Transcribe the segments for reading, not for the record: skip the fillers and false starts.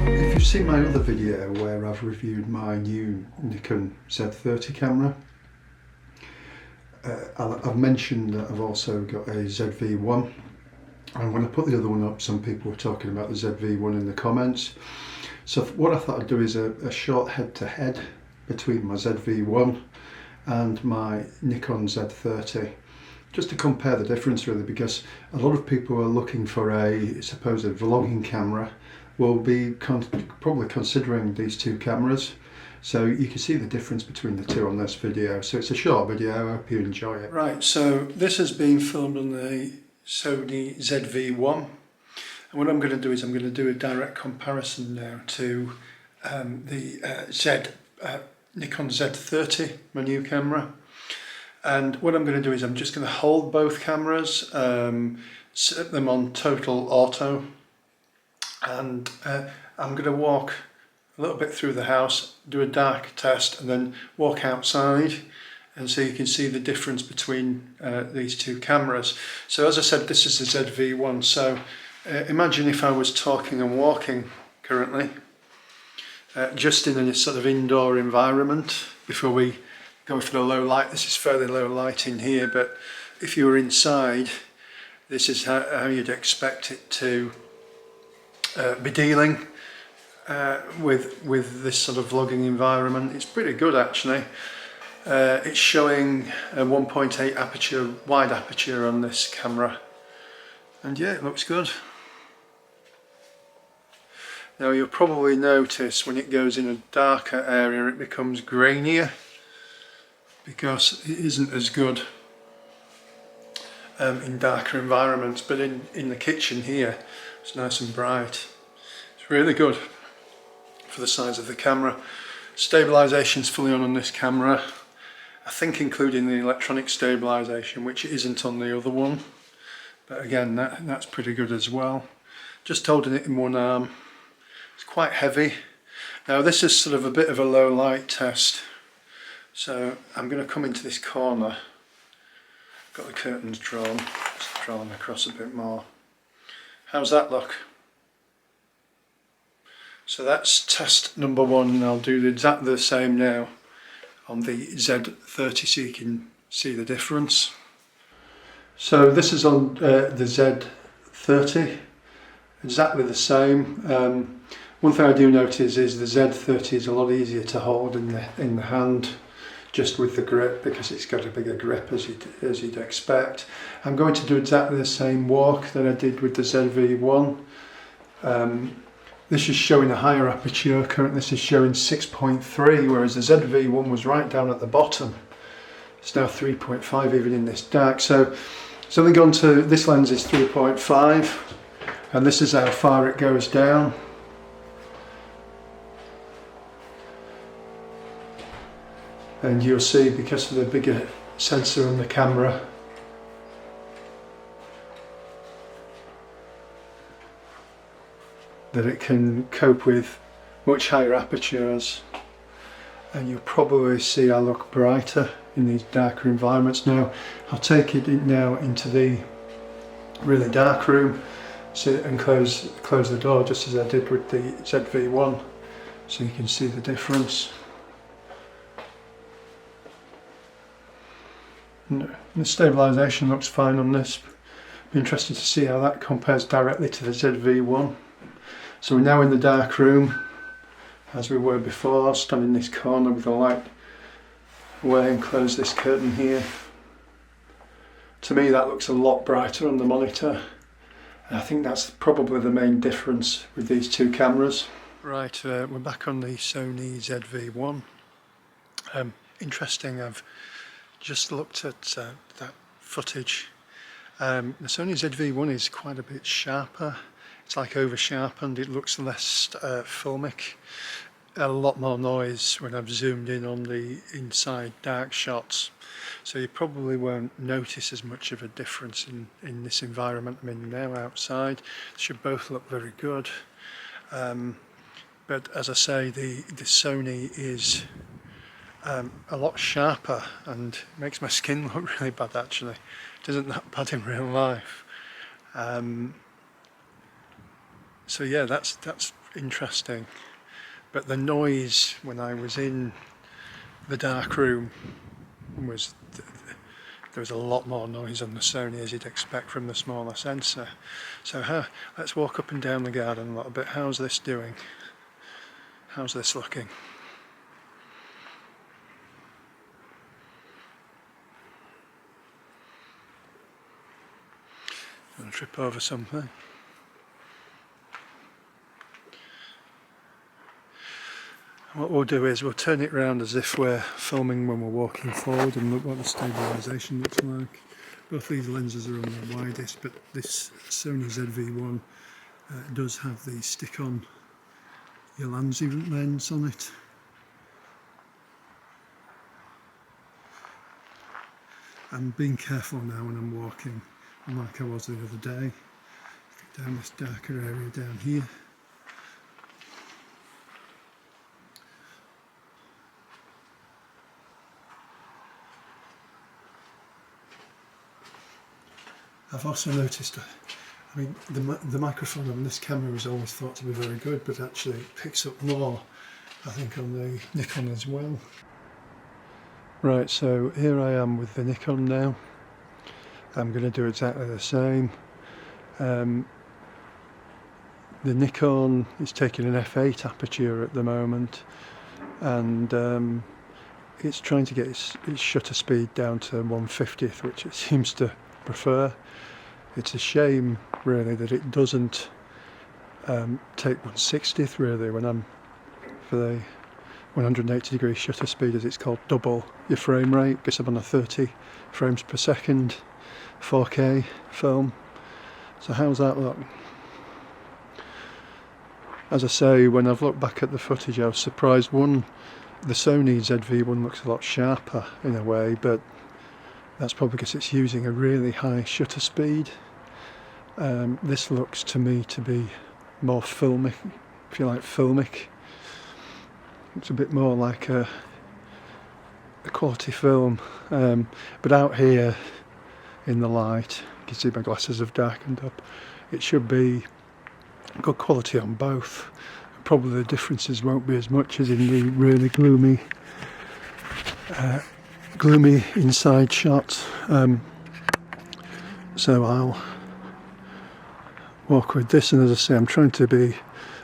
If you've seen my other video where I've reviewed my new Nikon Z30 camera, I've mentioned that I've also got a ZV1, and when I put the other one up, some people were talking about the ZV1 in the comments. So what I thought I'd do is a short head-to-head between my ZV1 and my Nikon Z30, just to compare the difference really, because a lot of people are looking for a supposed vlogging camera, will be probably considering these two cameras. So you can see the difference between the two on this video. So it's a short video, I hope you enjoy it. Right, so this has been filmed on the Sony ZV1. And what I'm going to do is I'm going to do a direct comparison now to the Nikon Z30, my new camera. And what I'm going to do is I'm just going to hold both cameras, set them on total auto, and I'm going to walk a little bit through the house, do a dark test, and then walk outside, and so you can see the difference between these two cameras. So as I said, this is the ZV1, so imagine if I was talking and walking currently, just in a sort of indoor environment. Before we go for the low light, this is fairly low light in here, but if you were inside, this is how you'd expect it to be dealing with this sort of vlogging environment. It's pretty good actually. It's showing a 1.8 aperture, wide aperture on this camera, and yeah, it looks good. Now you'll probably notice when it goes in a darker area it becomes grainier, because it isn't as good in darker environments, but in the kitchen here it's nice and bright. It's really good for the size of the camera. Stabilisation is fully on this camera, I think including the electronic stabilisation, which isn't on the other one, but again that's pretty good as well. Just holding it in one arm, it's quite heavy. Now this is sort of a bit of a low light test, so I'm going to come into this corner. Got the curtains drawn, just draw them across a bit more. How's that look? So that's test number one, and I'll do exactly the same now on the Z30 so you can see the difference. So this is on the Z30, exactly the same. One thing I do notice is the Z30 is a lot easier to hold in the hand, just with the grip, because it's got a bigger grip as you'd expect. I'm going to do exactly the same walk that I did with the ZV1. This is showing a higher aperture. Currently this is showing 6.3, whereas the ZV1 was right down at the bottom. It's now 3.5 even in this dark. So it's only gone to, this lens is 3.5, and this is how far it goes down. And you'll see, because of the bigger sensor on the camera, that it can cope with much higher apertures, and you'll probably see I look brighter in these darker environments. Now I'll take it now into the really dark room, and close the door just as I did with the ZV1, so you can see the difference. And the stabilisation looks fine on this. Be interested to see how that compares directly to the ZV1. So we're now in the dark room, as we were before. Stand in this corner with the light away and close this curtain here. To me that looks a lot brighter on the monitor, and I think that's probably the main difference with these two cameras. Right, we're back on the Sony ZV1. Interesting, I've just looked at that footage. The Sony ZV1 is quite a bit sharper. It's like over sharpened, it looks less filmic. a lot more noise when I've zoomed in on the inside dark shots, so you probably won't notice as much of a difference in this environment I'm in now outside. They should both look very good, but as I say, the Sony is a lot sharper and makes my skin look really bad actually. It isn't that bad in real life. So yeah, that's interesting. But the noise when I was in the dark room was, there was a lot more noise on the Sony, as you'd expect from the smaller sensor. So let's walk up and down the garden a little bit. How's this doing? How's this looking? I'm going to trip over something. What we'll do is we'll turn it around as if we're filming when we're walking forward and look what the stabilisation looks like. Both these lenses are on the widest, but this Sony ZV1 does have the stick-on Ulanzi lens on it. I'm being careful now when I'm walking, unlike I was the other day. Down this darker area down here. I've also noticed, I mean, the microphone on this camera is always thought to be very good, but actually it picks up more, I think, on the Nikon as well. Right, so here I am with the Nikon now. I'm going to do exactly the same. The Nikon is taking an f8 aperture at the moment, and it's trying to get its shutter speed down to 1/50th, which it seems to prefer. It's a shame really that it doesn't take 1/60th really when I'm for the 180-degree shutter speed, as it's called, double your frame rate, because I'm on a 30 frames per second 4K film. So how's that look? As I say, when I've looked back at the footage, I was surprised. One, the Sony ZV1 looks a lot sharper in a way, but that's probably because it's using a really high shutter speed. This looks to me to be more filmic, if you like, filmic. It's a bit more like a quality film, but out here in the light, you can see my glasses have darkened up. It should be good quality on both. Probably the differences won't be as much as in the really gloomy inside shots. So I'll walk with this, and as I say, I'm trying to be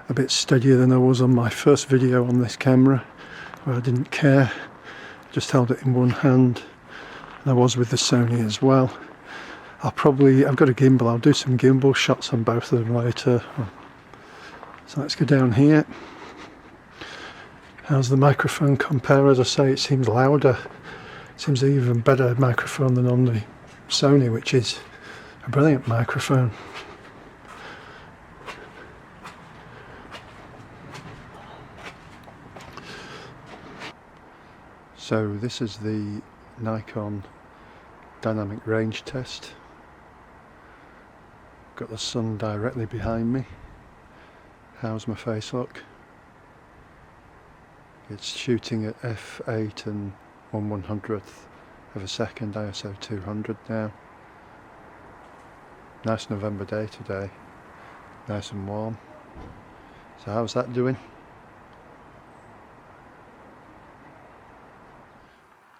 a bit steadier than I was on my first video on this camera, where I didn't care, just held it in one hand, and I was with the Sony as well. I've got a gimbal, I'll do some gimbal shots on both of them later. So let's go down here. How's the microphone compare? As I say, it seems louder. It seems an even better microphone than on the Sony, which is a brilliant microphone. So this is the Nikon dynamic range test. Got the sun directly behind me. How's my face look? It's shooting at f8 and 1/100th of a second, ISO 200 now. Nice November day today, nice and warm. So how's that doing?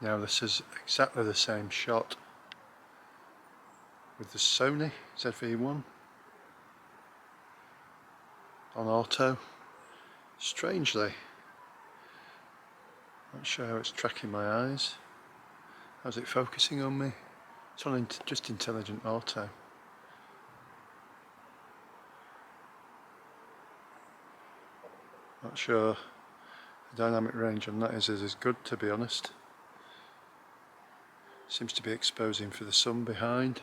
Now this is exactly the same shot with the Sony ZV1 on auto. Strangely, not sure how it's tracking my eyes. How's it focusing on me? It's on just intelligent auto. Not sure the dynamic range on that is as good, to be honest. Seems to be exposing for the sun behind.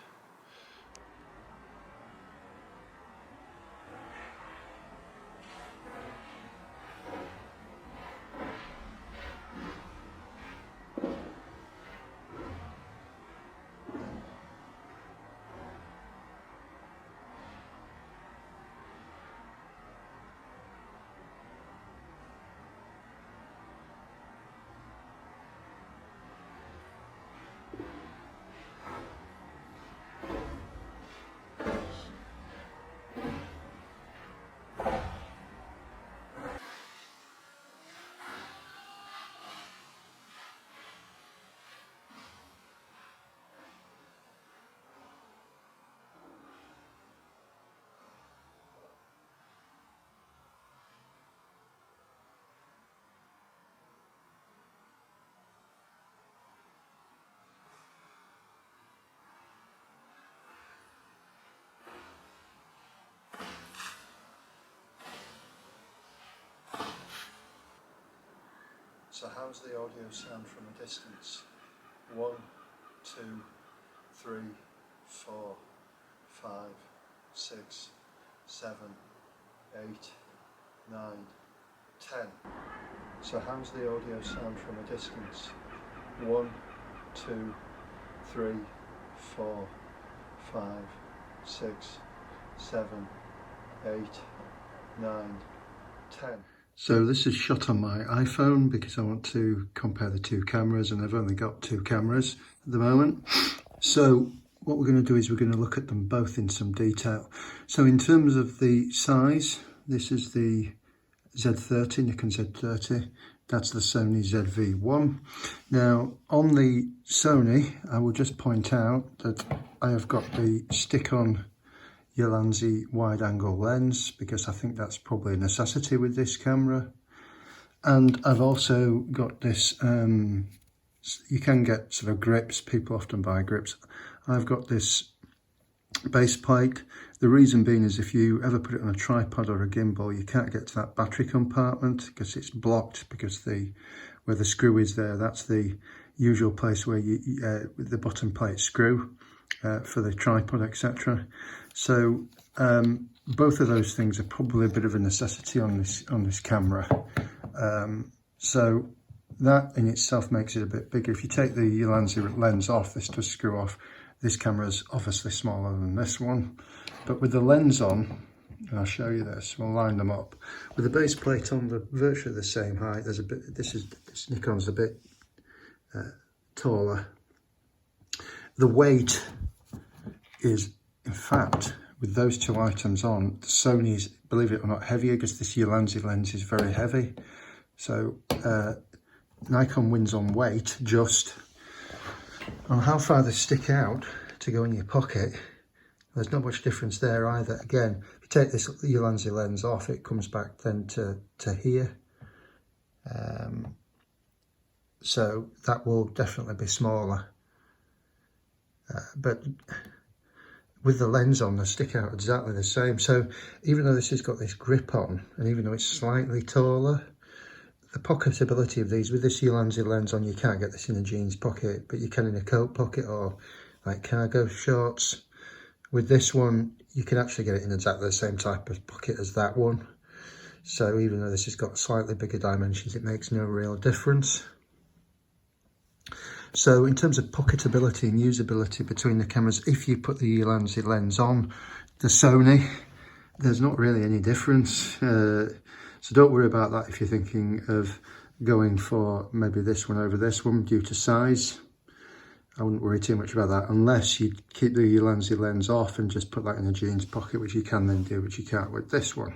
So how's the audio sound from a distance? 1, 2, 3, 4, 5, 6, 7, 8, 9, 10. So how's the audio sound from a distance? 1, 2, 3, 4, 5, 6, 7, 8, 9, 10. So this is shot on my iPhone because I want to compare the two cameras, and I've only got two cameras at the moment. So what we're going to do is we're going to look at them both in some detail. So in terms of the size, this is the Z30, Nikon Z30. That's the Sony ZV1. Now on the Sony, I will just point out that I have got the stick-on Ulanzi wide-angle lens because I think that's probably a necessity with this camera. And I've also got this, you can get sort of grips, people often buy grips. I've got this base plate. The reason being is if you ever put it on a tripod or a gimbal, you can't get to that battery compartment because it's blocked, because where the screw is there, that's the usual place where the bottom plate screw for the tripod, etc. So both of those things are probably a bit of a necessity on this camera. So that in itself makes it a bit bigger. If you take the Ulanzi lens off, this does screw off. This camera is obviously smaller than this one, but with the lens on, and I'll show you this, we'll line them up. With the base plate on virtually the same height, there's a bit, this Nikon's a bit taller. The weight is, in fact, with those two items on, the Sony's, believe it or not, heavier because this Ulanzi lens is very heavy. So Nikon wins on weight. Just on how far they stick out to go in your pocket, there's not much difference there either. Again, if you take this Ulanzi lens off, it comes back then to here. So that will definitely be smaller. But with the lens on, they stick out exactly the same. So even though this has got this grip on, and even though it's slightly taller, the pocketability of these, with this Ulanzi lens on, you can't get this in a jeans pocket, but you can in a coat pocket or like cargo shorts. With this one, you can actually get it in exactly the same type of pocket as that one. So even though this has got slightly bigger dimensions, it makes no real difference. So in terms of pocketability and usability between the cameras, if you put the Ulanzi lens on the Sony, there's not really any difference. So don't worry about that if you're thinking of going for maybe this one over this one due to size. I wouldn't worry too much about that unless you keep the Ulanzi lens off and just put that in a jeans pocket, which you can then do, which you can't with this one.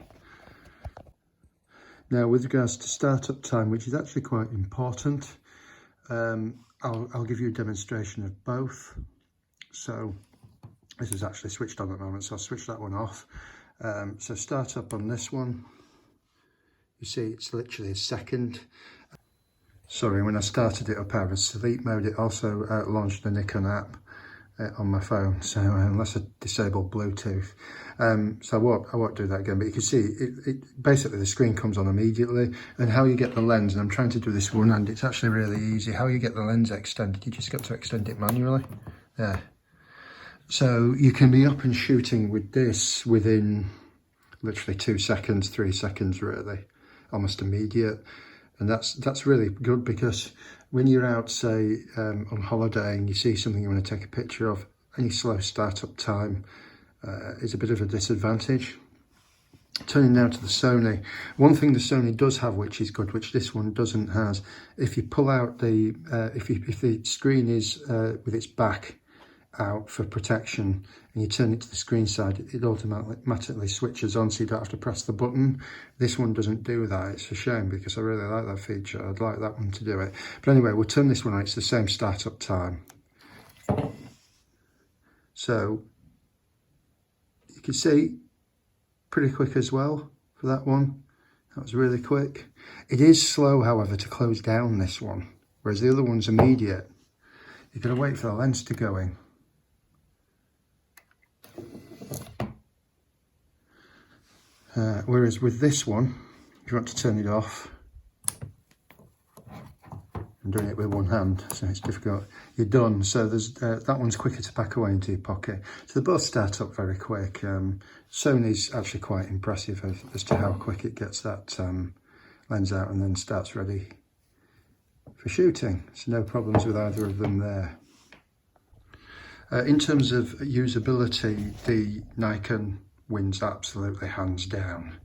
Now with regards to startup time, which is actually quite important, I'll give you a demonstration of both. So this is actually switched on at the moment, so I'll switch that one off. So start up on this one. You see it's literally a second. Sorry, when I started it up out of sleep mode, it also launched the Nikon app on my phone, so unless I disable Bluetooth. So I won't do that again, but you can see basically the screen comes on immediately. And how you get the lens, and I'm trying to do this one hand, it's actually really easy. How you get the lens extended, you just got to extend it manually. There. So you can be up and shooting with this within literally 2 seconds, 3 seconds really, almost immediate. And that's really good, because when you're out, say, on holiday and you see something you want to take a picture of, any slow startup time is a bit of a disadvantage. Turning now to the Sony, one thing the Sony does have which is good, which this one doesn't has, if you pull out the, if the screen is with its back out for protection and you turn it to the screen side, it automatically switches on, so you don't have to press the button. This one doesn't do that. It's a shame because I really like that feature. I'd like that one to do it. But anyway, we'll turn this one on. It's the same startup time. So you can see pretty quick as well for that one. That was really quick. It is slow, however, to close down this one, whereas the other one's immediate. You've got to wait for the lens to go in. Whereas with this one, if you want to turn it off, I'm doing it with one hand, so it's difficult. You're done. So there's that one's quicker to pack away into your pocket. So they both start up very quick. Sony's actually quite impressive as to how quick it gets that lens out and then starts ready for shooting. So no problems with either of them there. In terms of usability, the Nikon wins absolutely hands down.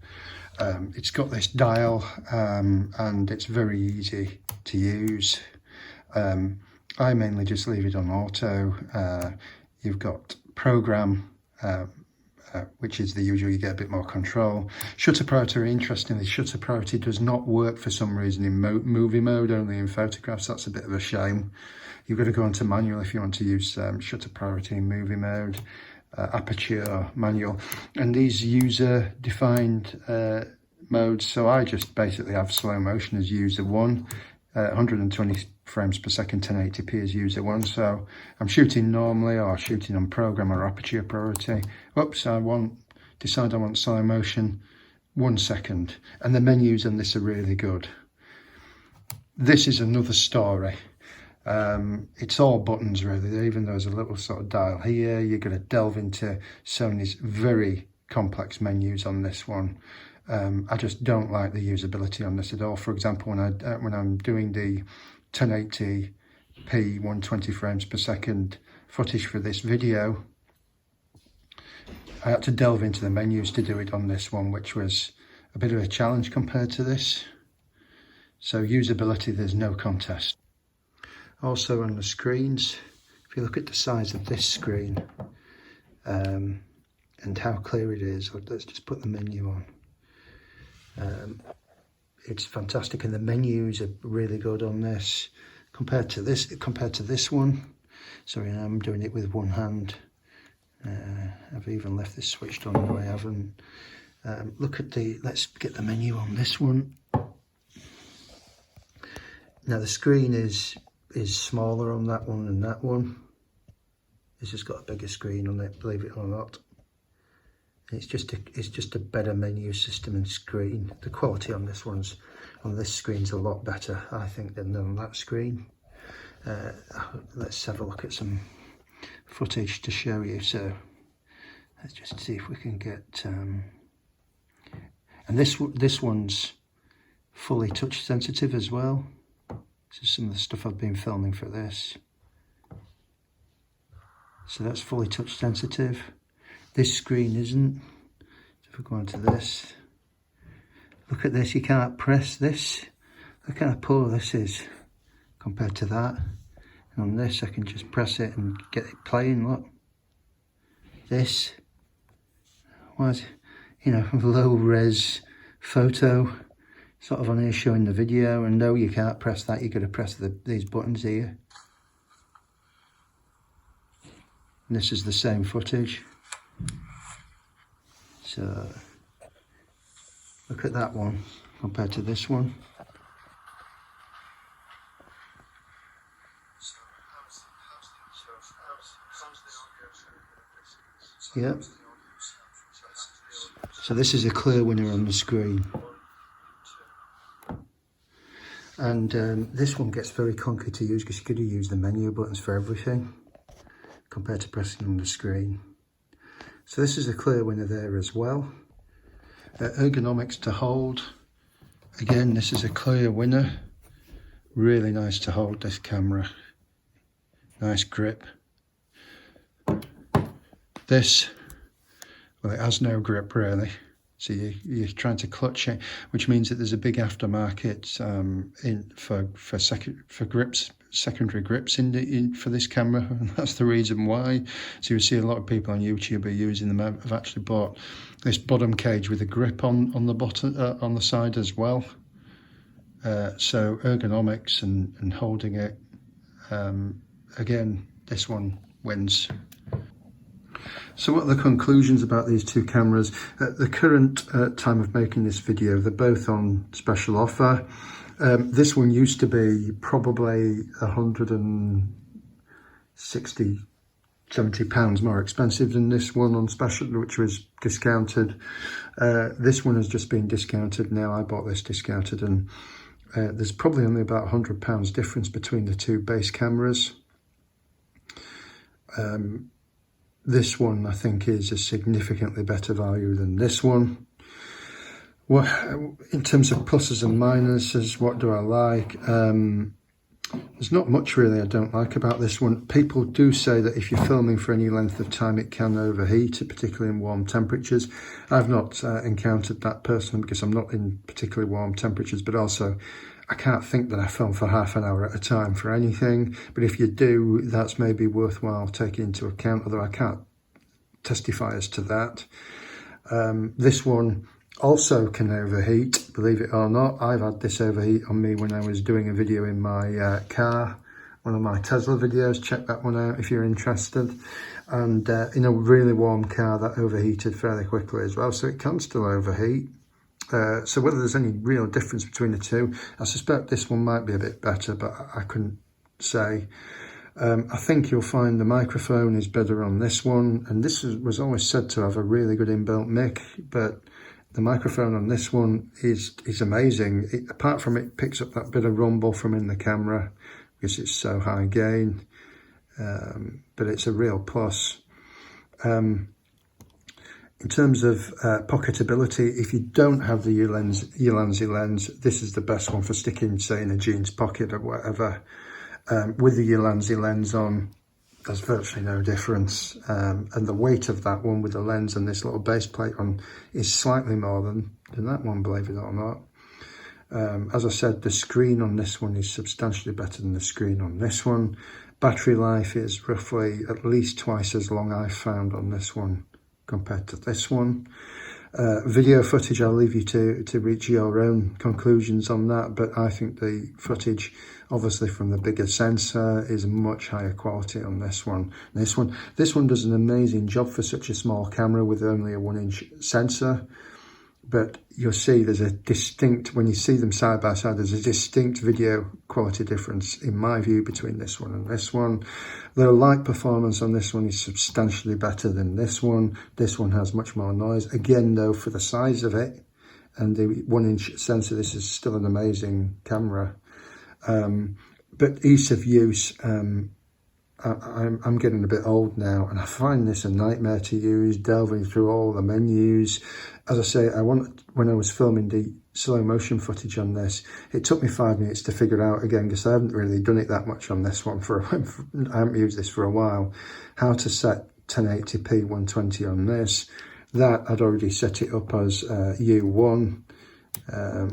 It's got this dial and it's very easy to use. I mainly just leave it on auto. You've got program, which is the usual, you get a bit more control. Shutter priority, interestingly, shutter priority does not work for some reason in movie mode, only in photographs. That's a bit of a shame. You've got to go onto manual if you want to use shutter priority in movie mode, aperture, manual. And these user defined modes, so I just basically have slow motion as user 1, 120 frames per second, 1080p as user 1. So I'm shooting normally or shooting on program or aperture priority. Oops, decide I want slow motion, 1 second. And the menus on this are really good. This is another story. It's all buttons really, even though there's a little sort of dial here. You're going to delve into Sony's very complex menus on this one. I just don't like the usability on this at all. For example, when I'm doing the 1080p 120 frames per second footage for this video, I had to delve into the menus to do it on this one, which was a bit of a challenge compared to this. So usability, there's no contest. Also on the screens, if you look at the size of this screen and how clear it is, let's just put the menu on. It's fantastic, and the menus are really good on this compared to this one. Sorry, I'm doing it with one hand. I've even left this switched on the way I haven't. Look at let's get the menu on this one. Now the screen is smaller on that one than that one. This has got a bigger screen on it, believe it or not. It's just a better menu system and screen. The quality on this screen's a lot better, I think, than on that screen. Let's have a look at some footage to show you. So let's just see if we can get. And this one's fully touch sensitive as well. This is some of the stuff I've been filming for this. So that's fully touch sensitive. This screen isn't. So if we go on to this, look at this, you can't press this. Look how poor this is compared to that. And on this I can just press it and get it playing, look. This was, low res photo, sort of on here showing the video, and no, you can't press that, you've got to press these buttons here. And this is the same footage. So look at that one compared to this one. Yep. So this is a clear winner on the screen. And this one gets very clunky to use because you've got to use the menu buttons for everything compared to pressing on the screen. So this is a clear winner there as well. Ergonomics to hold. Again, this is a clear winner. Really nice to hold this camera. Nice grip. This, well, it has no grip really. So you're trying to clutch it, which means that there's a big aftermarket for grips, secondary grips for this camera, and that's the reason why. So you see a lot of people on YouTube are using them. I've actually bought this bottom cage with a grip on the bottom on the side as well. So ergonomics and holding it. Again, this one wins. So what are the conclusions about these two cameras? At the current time of making this video, they're both on special offer. This one used to be probably 160, 70 pounds more expensive than this one on special, which was discounted. This one has just been discounted now. I bought this discounted, and There's probably only about £100 difference between the two base cameras. This one I think is a significantly better value than this one. Well, in terms of pluses and minuses, what do I like? There's not much really I don't like about this one. People do say that if you're filming for any length of time, it can overheat, particularly in warm temperatures. I've not encountered that personally because I'm not in particularly warm temperatures, but also I can't think that I film for half an hour at a time for anything. But if you do, that's maybe worthwhile taking into account, although I can't testify as to that. This one also can overheat, believe it or not. I've had this overheat on me when I was doing a video in my car, one of my Tesla videos. Check that one out if you're interested. And in a really warm car, that overheated fairly quickly as well, so it can still overheat. So whether there's any real difference between the two, I suspect this one might be a bit better, but I couldn't say. I think you'll find the microphone is better on this one, and this was always said to have a really good inbuilt mic, but the microphone on this one is amazing. Apart from it picks up that bit of rumble from in the camera because it's so high gain, but it's a real plus. In terms of pocketability, if you don't have the Ulanzi lens, this is the best one for sticking, say, in a jeans pocket or whatever. With the Ulanzi lens on, there's virtually no difference, and the weight of that one with the lens and this little base plate on is slightly more than that one, believe it or not. As I said, the screen on this one is substantially better than the screen on this one. Battery life is roughly at least twice as long, I've found, on this one compared to this one. Video footage, I'll leave you to reach your own conclusions on that, but I think the footage, obviously from the bigger sensor, is much higher quality on this one. This one does an amazing job for such a small camera with only a 1-inch sensor, but you'll see there's a distinct, when you see them side by side, there's a distinct video quality difference, in my view, between this one and this one. The light performance on this one is substantially better than this one. This one has much more noise. Again, though, for the size of it and the 1-inch sensor, this is still an amazing camera. But ease of use, I'm getting a bit old now, and I find this a nightmare to use, delving through all the menus. As I say, when I was filming the slow motion footage on this, it took me 5 minutes to figure out again, because I haven't really done it that much on this one I haven't used this for a while, how to set 1080p 120 on this. That I'd already set it up as U1.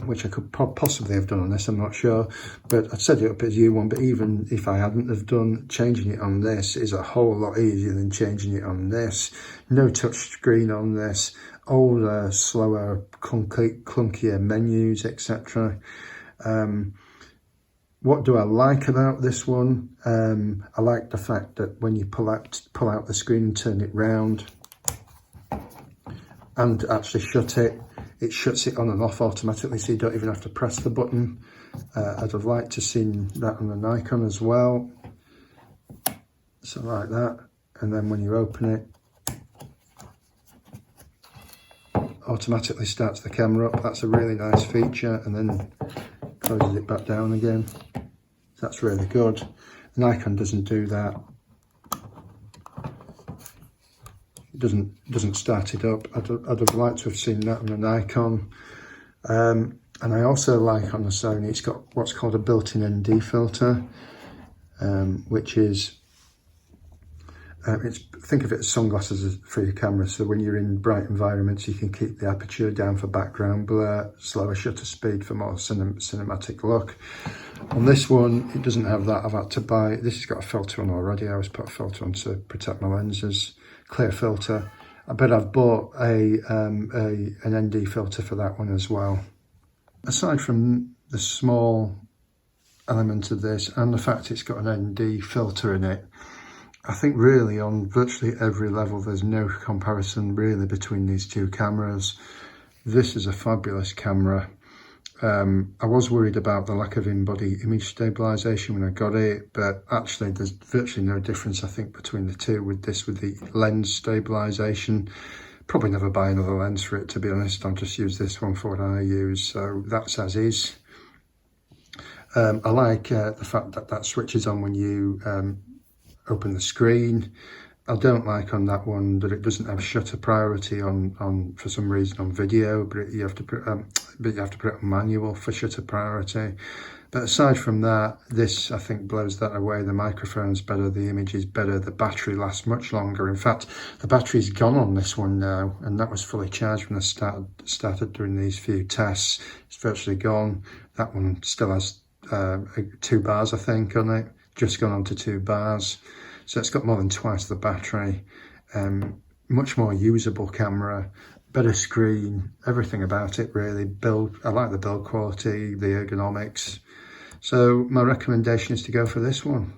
Which I could possibly have done on this, I'm not sure, but I'd set it up as U1. But even if I hadn't have done, changing it on this is a whole lot easier than changing it on this. No touch screen on this, older, slower, clunkier menus, etc. What do I like about this one? I like the fact that when you pull out the screen and turn it round and actually shut it, it shuts it on and off automatically, so you don't even have to press the button. I'd have liked to seen that on the Nikon as well. So like that, and then when you open it, automatically starts the camera up. That's a really nice feature, and then closes it back down again. That's really good. The Nikon doesn't do that. Doesn't start it up. I'd have liked to have seen that on the Nikon. And I also like on the Sony, it's got what's called a built-in ND filter, which is, think of it as sunglasses for your camera. So when you're in bright environments, you can keep the aperture down for background blur, slower shutter speed for more cinematic look. On this one, it doesn't have that. I've had to buy, this has got a filter on already. I always put a filter on to protect my lenses. Clear filter, but I've bought an ND filter for that one as well. Aside from the small element of this and the fact it's got an ND filter in it, I think really on virtually every level there's no comparison really between these two cameras. This is a fabulous camera. I was worried about the lack of in-body image stabilization when I got it, but actually there's virtually no difference, I think, between the two. With this, with the lens stabilization, probably never buy another lens for it, to be honest. I'll just use this one for what I use, so that's as is. I like the fact that that switches on when you open the screen. I don't like on that one that it doesn't have shutter priority on for some reason on video, but you have to put it on manual for shutter priority. But aside from that, this I think blows that away. The microphone's better, the image is better, the battery lasts much longer. In fact, the battery's gone on this one now, and that was fully charged when I started doing these few tests. It's virtually gone. That one still has 2 bars, I think, on it. Just gone on to 2 bars. So it's got more than twice the battery, much more usable camera, better screen, everything about it really. I like the build quality, the ergonomics. So my recommendation is to go for this one.